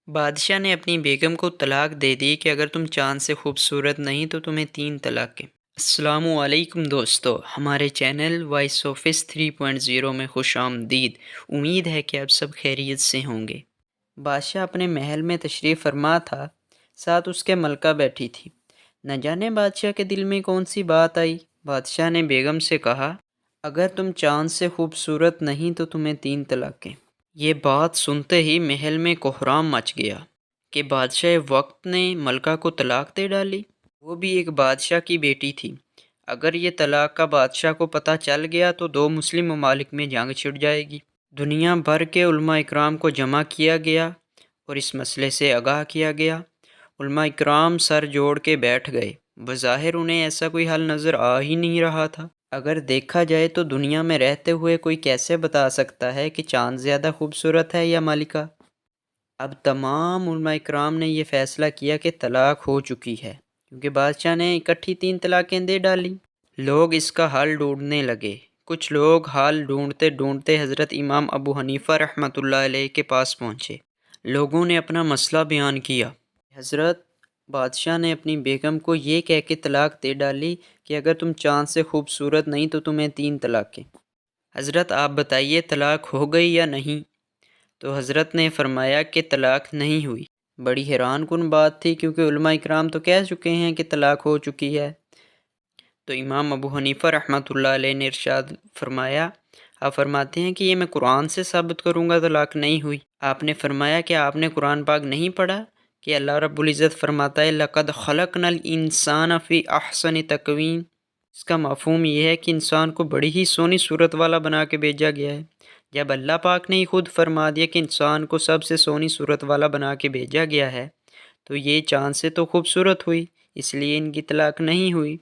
بادشاہ نے اپنی بیگم کو طلاق دے دی کہ اگر تم چاند سے خوبصورت نہیں تو تمہیں 3 طلاقیں۔ السلام علیکم دوستو، ہمارے چینل وائس آفس 3.0 میں خوش آمدید۔ امید ہے کہ آپ سب خیریت سے ہوں گے۔ بادشاہ اپنے محل میں تشریف فرما تھا، ساتھ اس کے ملکہ بیٹھی تھی۔ نہ جانے بادشاہ کے دل میں کون سی بات آئی۔ بادشاہ نے بیگم سے کہا، اگر تم چاند سے خوبصورت نہیں تو تمہیں 3 طلاقیں۔ یہ بات سنتے ہی محل میں کوہرام مچ گیا کہ بادشاہ وقت نے ملکہ کو طلاق دے ڈالی، وہ بھی ایک بادشاہ کی بیٹی تھی۔ اگر یہ طلاق کا بادشاہ کو پتہ چل گیا تو 2 مسلم ممالک میں جنگ چھڑ جائے گی۔ دنیا بھر کے علماء اکرام کو جمع کیا گیا اور اس مسئلے سے آگاہ کیا گیا۔ علماء اکرام سر جوڑ کے بیٹھ گئے، بظاہر انہیں ایسا کوئی حل نظر آ ہی نہیں رہا تھا۔ اگر دیکھا جائے تو دنیا میں رہتے ہوئے کوئی کیسے بتا سکتا ہے کہ چاند زیادہ خوبصورت ہے یا ملکہ؟ اب تمام علماء اکرام نے یہ فیصلہ کیا کہ طلاق ہو چکی ہے، کیونکہ بادشاہ نے اکٹھی 3 طلاقیں دے ڈالی۔ لوگ اس کا حل ڈھونڈنے لگے۔ کچھ لوگ حل ڈھونڈتے ڈھونڈتے حضرت امام ابو حنیفہ رحمۃ اللہ علیہ کے پاس پہنچے۔ لوگوں نے اپنا مسئلہ بیان کیا۔ حضرت، بادشاہ نے اپنی بیگم کو یہ کہہ کے طلاق دے ڈالی کہ اگر تم چاند سے خوبصورت نہیں تو تمہیں 3 طلاقیں۔ حضرت آپ بتائیے طلاق ہو گئی یا نہیں؟ تو حضرت نے فرمایا کہ طلاق نہیں ہوئی۔ بڑی حیران کن بات تھی، کیونکہ علماء اکرام تو کہہ چکے ہیں کہ طلاق ہو چکی ہے۔ تو امام ابو حنیفہ رحمۃ اللہ علیہ نے ارشاد فرمایا، آپ فرماتے ہیں کہ یہ میں قرآن سے ثابت کروں گا طلاق نہیں ہوئی۔ آپ نے فرمایا کہ آپ نے قرآن پاک نہیں پڑھا کہ اللہ رب العزت فرماتا ہے لَقَدْ خَلَقْنَا الْإِنسَانَ فِي أَحْسَنِ تَقْوِيمٍ۔ اس کا مفہوم یہ ہے کہ انسان کو بڑی ہی سونی صورت والا بنا کے بھیجا گیا ہے۔ جب اللہ پاک نے خود فرما دیا کہ انسان کو سب سے سونی صورت والا بنا کے بھیجا گیا ہے، تو یہ چاند سے تو خوبصورت ہوئی، اس لیے ان کی طلاق نہیں ہوئی۔